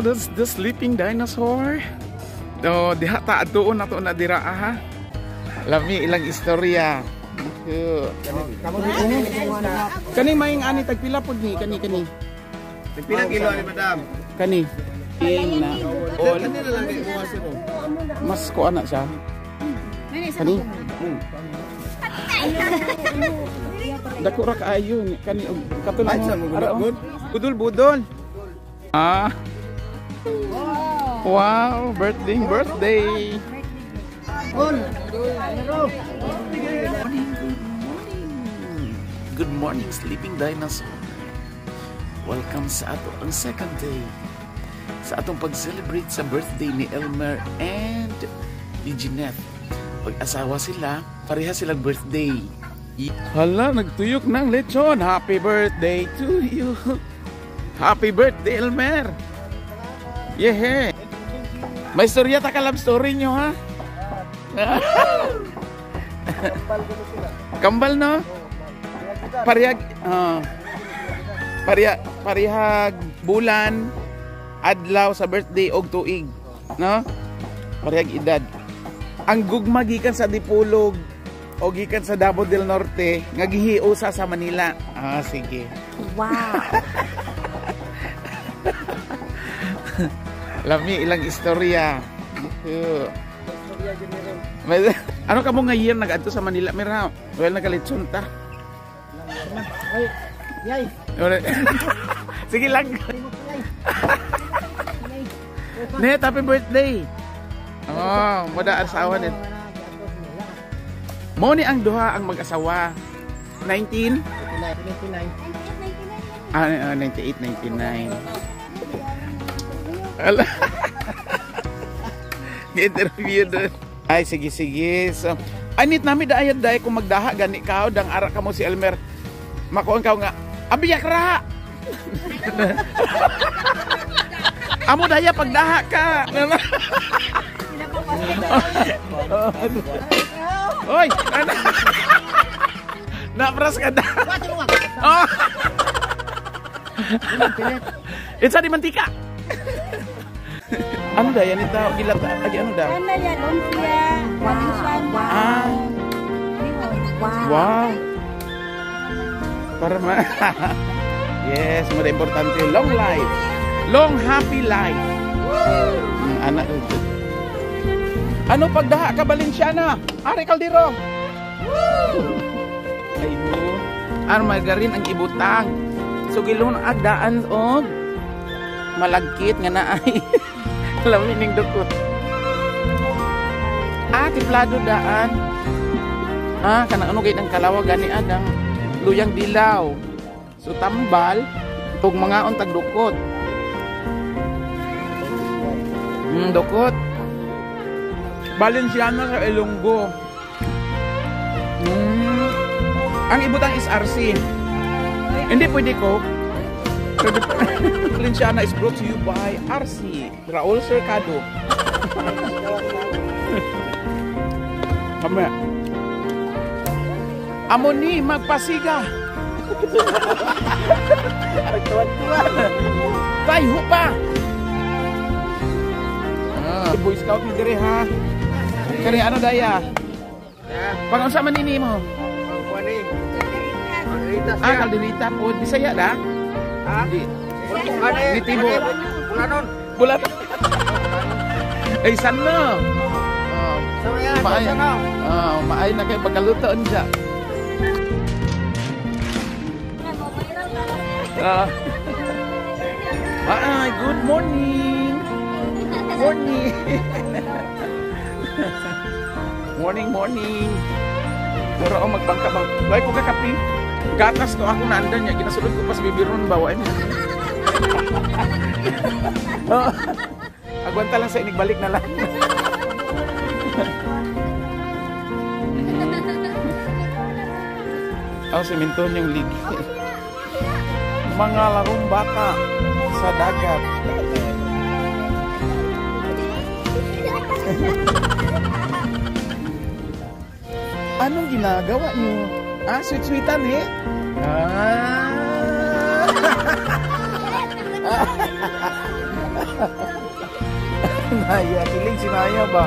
the sleeping dinosaur. Do diha ta doon na to na dira ha. Lami ilang istorya. Kani maing ani tagpila pod ni kani. Tagpila kilo ni madam. Kani. Na. All. Kani na lang ni buwas ito. Mas ko ana siya. Kani. Dako ra kaayo ni kani katulad mo. Budol. Ah. Wow, birthday. Good morning, sleeping dinosaur. Welcome sa ato ang second day sa atong pag-celebrate sa birthday ni Elmer and ni Jeanette. Pag-asawa sila, pareha silang birthday. Hala, nagtuyok ng lechon. Happy birthday to you. Happy birthday, Elmer. Yehe. May storya ta ka love story nyo, ha? Kambal, no? Parihag bulan adlaw sa birthday og tuig, no? Parihag edad. Ang gugma gikan sa Dipolog o gikan sa Davao del Norte nga gihiusa sa Manila. Ah, sige. Wow. Lami ilang istorya. Ano ka mo nga year nag-adto sa Manila? Mira, well nagalitson ta. Ay, yay. Sige lang. Net, happy birthday. Oh, moda asawa net. Mo ni ang duha ang mag-asawa. 99. Ah, 98, 99. Ala. Interview doon. Ay, sige. So, anit namin daayad daay kung magdaha gani ka dang ara ka mo si Elmer. Makuon ka nga. Abiyak ra. Amo daya pagdaha ka. Oy, ana. Napras ka da. Oh. It's di mantika. Ano da yan ito? Gilat lagi ano da? Ano yan? Lumpia. Walisan. Ah. Wow. Para ma. Yes, mo importante long life. Long happy life. Anak ito. Ano pagdaha ka Balenciana? Ari Caldero. Ay mo. Ang margarin ang ibutang. So gilon agdaan og malagkit nga naay. Lamining dukot. Ah, tiplado daan. Ah, kanang ano gayud ang kalawa gani adang luyang dilaw. So tambal ug mga untag dukot. Dukot. Balenciana sa Ilonggo. Ang ibutang is RC. Hindi pwede ko. Balenciana is brought to you by RC Raul Cercado. Kami. Amo ni magpasiga. Tayo pa. Boy Scout ni dire ha. Kani ano daya? Pangunsa man nini mo? Kuani. Ah, kalderita po. Bisaya da? Hindi. Nitibo. Bulanon. Bulan. Ay, sana. Maay. Maay na kayo pagkalutoon siya. Ay, good morning. Morning. Pero ako magbangka-bang. Lagi ko kakapi. Gatas ko ako naandan niya. Ginasulod ko pa sa bibiron. Bawain niya. Agwanta lang sa inigbalik na lang. Ako siminton yung ligi. Mga larong bata sa dagat. Anong ginagawa niyo? Ah, sweet-sweetan eh. Naya, kiling si Naya ba?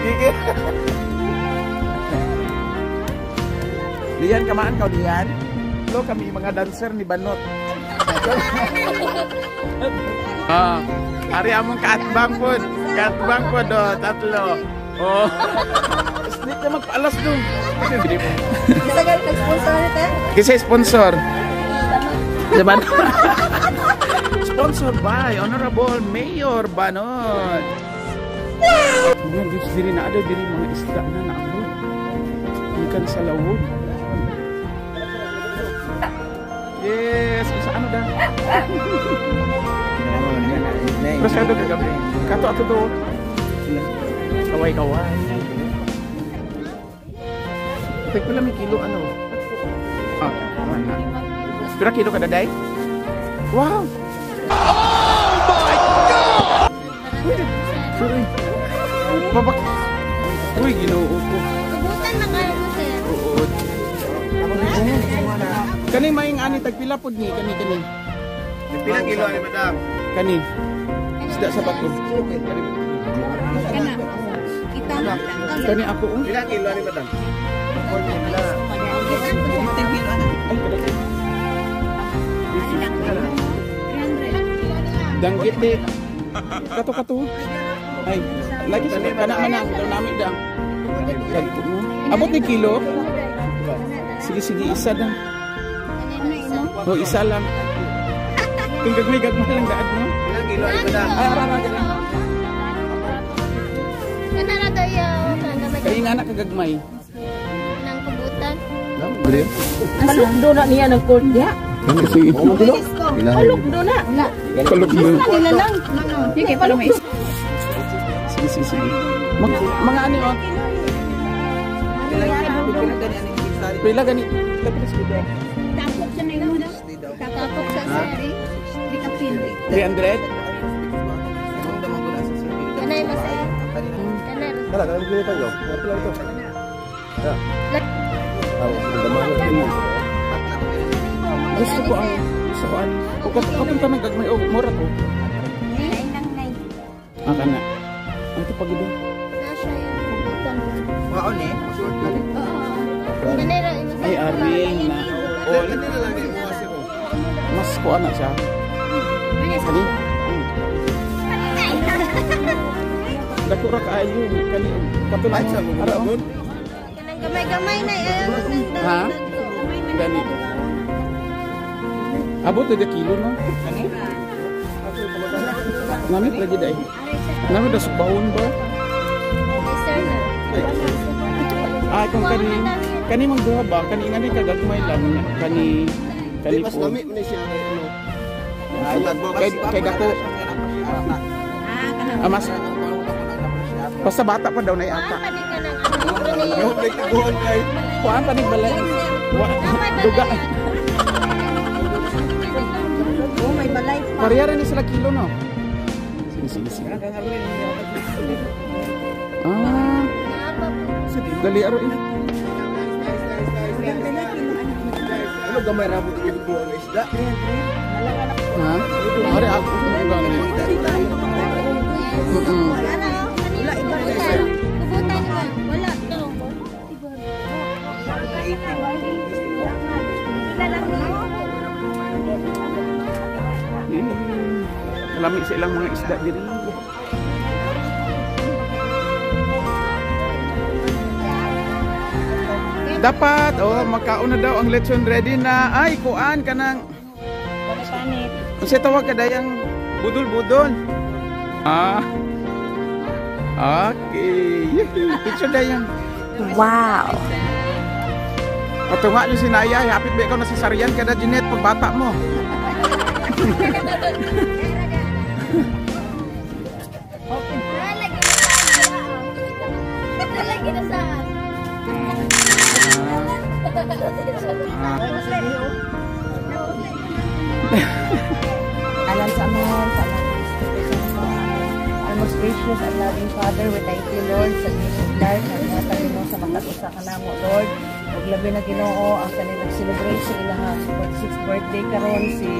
Kikil. Diyan, kamaan ka diyan? Lo kami mga dancer ni Banot. Hari among kaatbang po. Kaatbang po do, tatlo. Oh. Sneak na magpaalas dong. Bisa kan sponsor itu? Kasi sponsor. Diba? Sponsor by Honorable Mayor Banot. Mga gusto diri na ada diri mga isda na naabot. Ikan sa lawod. Yes, sa ano dah? Terus ada ke gabi. Kato ato do. Kaway-kaway. Tek pala may kilo ano. Mana? Pira kilo kada day? Wow. Oh my god. Sorry. Babak. Uy, ginoo ko. Kebutan na kayo ko sir. Oo. Kani maing ani tagpila pod ni kani. Pila kilo ni madam? Kani. Isda sa bato. Kana. Kita na. Kani ako Pila kilo ni madam? Ay, danggiti. Kato. Ay, lagi sa kana manang daw nami dang. Abot ni kilo. Sige isa dang. Oh, isa lang. Kung gagmay lang daad mo. Pila kilo ni madam? Ay, ara gani. Kana na tayo. Kay nga na kagagmay. Nang kebutan. Bro. Kalugdo na niya ng kordya. Sige. Kalugdo na. Kalok mo. Kanila lang. Sige, palumay. Sige. Mga ani oh. Pila gani. Tapos kita. Tapok sa na yun. Tapok sa sari. Di kapil. 300. Kanay masaya. Kanay. Kala, kala kilo tayo. Pila ito? Gusto ko ang kapunta ng gagmay oh, mura to. Nay nang nay. Kana. Ito pag ito. Nasa yung kebutan. Waon eh. Masuot ka ni. Kanay ra. Ay aring na all. Kanila lang ni mo sir. Mas ko ana siya. Kani. Dako ra kaayo kani katulad sa ara. Kanang gamay-gamay na ayaw. Ha? Gani. Abot na kilo no? Namit lagi dai. Namit da subahon ba? Sir na. Ah, kung kani mang duha ba? Kani ngani kagagmay lang kani Mas po. kami man siya ano. Kay dako. Mas basta bata pa daw na ata. Pwede ka nang ano. Yung nagtaguan kay. Kuan pa ni balay. Duga. Oh, may balay pa. Parehara ni sila kilo no. Sige. Ah, dali aro ini. Ano gamay ra mo ko ang isda? Ha? Ari ako gani. Wala iba sir. Kebutan ba? Wala. Lami sa ilang mga isda diri. Dapat magkaon na daw ang lechon ready na. Ay kuan kanang Panik. unsa tawag kadayang budol-budol. Ah. Okay. Picture dayang. Wow. Patunga niyo si Naya, hapit ba ikaw na si Sarian kada Jeanette pagbata mo. Lagi na sa. Alam sa amon, sa our most gracious and loving Father, we thank you, Lord, sa inyong life, ang mga tabi mo sa makatusa ka na mo, Lord. Huwag labi na Ginoo ang kanilang celebration ilaha 46th birthday karon si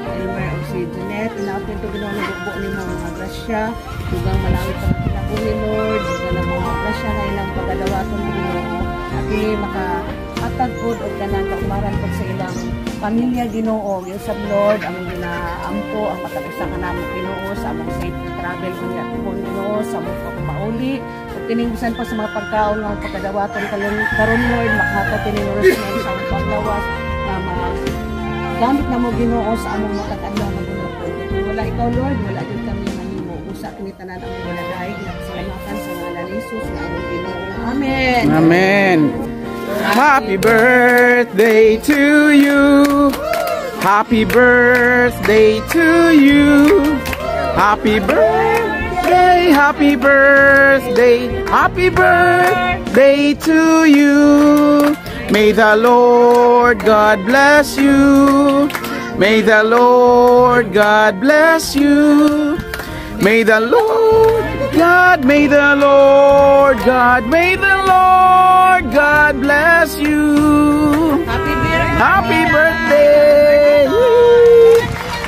Elmer o si Jeanette, inaapin ito ginawa ng bukbo ni mga grasya, dugang malawit ang kinabuhi, Lord, dugang ng mga grasya na ilang pagadawaton ng Ginoo, at hindi makahatag po o kanang kaumaran po sa ilang pamilya Ginoo, yung sa Lord, ang ginaampo, ang matagusa ka namin Ginoo, sa among safe travel kung yan po Ginoo, sa among pagmauli, at tininggusan pa sa mga pagkaon ng pagkadawaton karon Lord, makahatag tininurus ngayon sa among panglawas, na gamit na mo Ginoo sa among matatanda na Ginoo. Kung wala ikaw Lord, wala din kami mahimo. Usa kini tanan ang wala dahil nagsalamatan sa ngalan ni Jesus na among Ginoo. Amen. Amen. Happy birthday to you. Happy birthday to you. Happy birthday, happy birthday, happy birthday to you. May the Lord God bless you. May the Lord God bless you. May the Lord God, may the Lord God, may the Lord God bless you. Happy birthday. Happy birthday.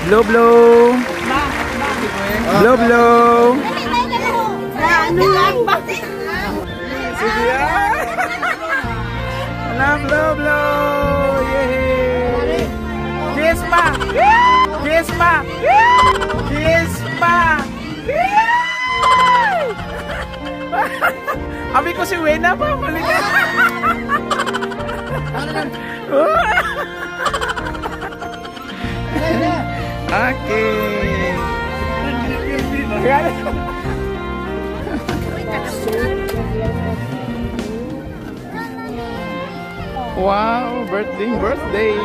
Blow, blow. Blow, blow. Ano yan? Sige ah. Alam, blow, blow. Yay. Kiss pa. Kiss pa. Kiss pa. Abi ko si Wena pa. Malika. Okay. Wow, birthday.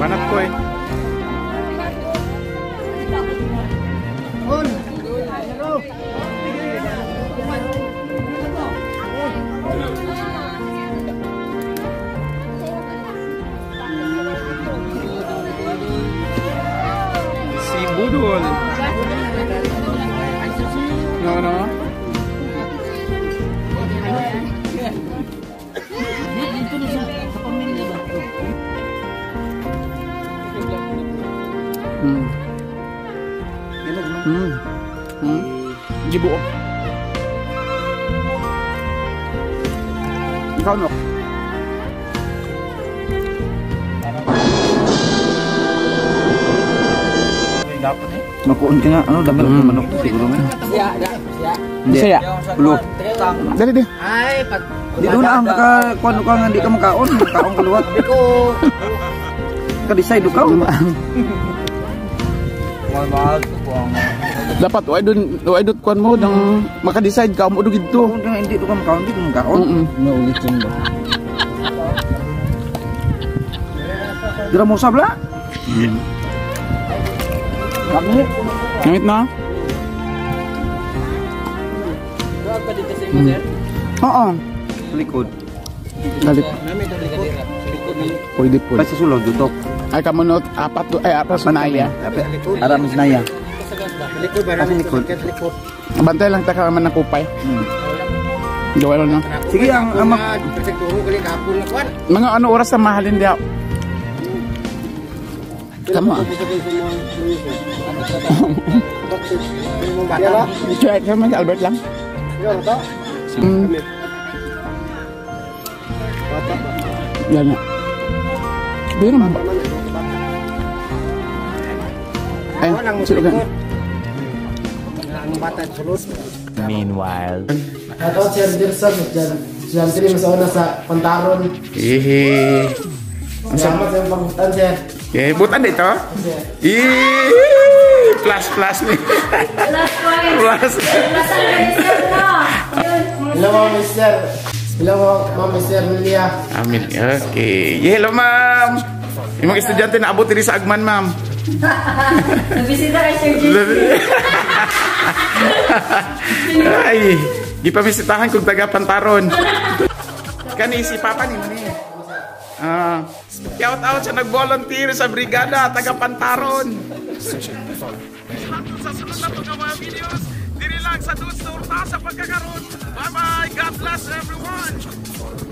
Manap ko eh. Si Budol. No. Gibuo. Ikaw no? Makuon ka nga, ano, dapat ako manok siguro nga. Hindi. Ulo. Dali di. Ay, di doon ang nakakuan ka nga, hindi ka makaon. Makaon ka luwat. Hindi ko. Ka-decide ka. Dapat why dun kuan mo nang maka-decide ka mo dugid to. Kung hindi ka makaon, hindi ka makaon. Naulit yun ba? Dira mo sabla? Ngamit na? Oo. Likod. Galit. Pwede po. Kasi sulod dutok. Ay kamunot apat sa naya. Aram sa naya. Kasi likod. Bantay lang ta ka man ng kupay. Gawa lang na. Sige ang Mga ano oras na mahalin diya? Tama. Cek sama si Albert lang. Yan na. Biro mo ba? Ay, sulugan. Meanwhile, Ako, Sir Dirson, dyan sila masauna sa Pantaron. Salamat sa iyong pagbutan, Sir. Butan dito? Plus ni. Plus. Hello, Ma'am Mister. Hello, Ma'am Mister Melia. Amin. Okay. Hello, ma'am. Yung mga estudyante na abot diri sa Agman, ma'am. Nabisita kay Sir Jesse. Ay, gipamisitahan kung taga Pantaron. Kani si Papa ni man eh. Shout out sa nag-volunteer sa brigada taga Pantaron. Sa sunod na mga videos, Diri lang sa Dudes Tour ta sa pagkakaroon. Bye-bye! God bless everyone!